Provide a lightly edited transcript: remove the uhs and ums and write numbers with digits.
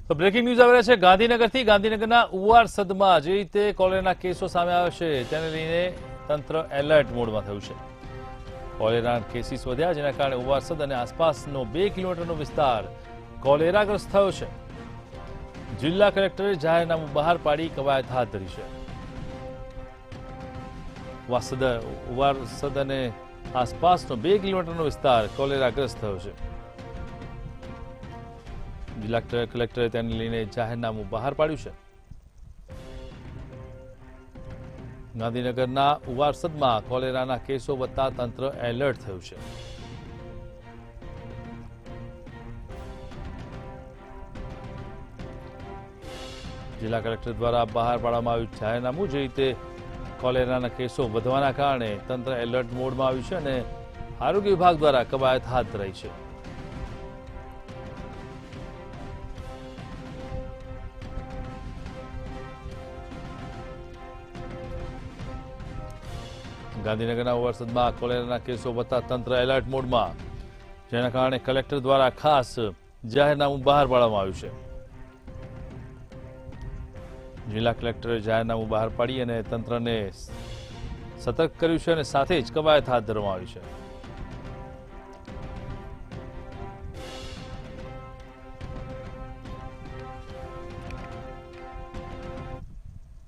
તો breaking news આવી રહ્યા છે ગાંધીનગરથી। ગાંધીનગરના ઉવારસદમાં જે રીતે કોલેરાના કેસો સામે આવ્યા છે તેને લઈને તંત્ર એલર્ટ મોડમાં થયું છે। કોલેરાના કેસીસ વધ્યા જેના કારણે ઉવારસદ અને આસપાસનો 2 કિલોમીટરનો વિસ્તાર કોલેરાગ્રસ્ત થયો છે। જિલ્લા કલેક્ટરે જાહેરનામું બહાર પાડી કવાયત હાથ ધરી છે। ઉવારસદ અને આસપાસનો 2 કિલોમીટરનો વિસ્તાર કોલેરાગ્રસ્ત થયો છે। જિલ્લા કલેક્ટરે તેને લઈને જાહેરનામું બહાર પાડ્યું છે। ગાંધીનગરના ઉવારસદમાં કોલેરાના કેસો વધતા તંત્ર એલર્ટ થયું છે। જિલ્લા કલેક્ટર દ્વારા બહાર પાડવામાં આવ્યું જાહેરનામું જે રીતે કોલેરાના કેસો વધવાના કારણે તંત્ર એલર્ટ મોડમાં આવ્યું છે અને આરોગ્ય વિભાગ દ્વારા કવાયત હાથ ધરાઈ છે। ગાંધીનગરના ઉવારસદમાં કોલેરાના કેસો વધતા તંત્ર એલર્ટ મોડમાં જેના કારણે કલેક્ટર દ્વારા ખાસ જાહેરનામું બહાર પાડવામાં આવ્યું છે। જિલ્લા કલેક્ટરે જાહેરનામું બહાર પાડી અને તંત્રને સતર્ક કર્યું છે અને સાથે જ કવાયત હાથ ધરવામાં આવી છે।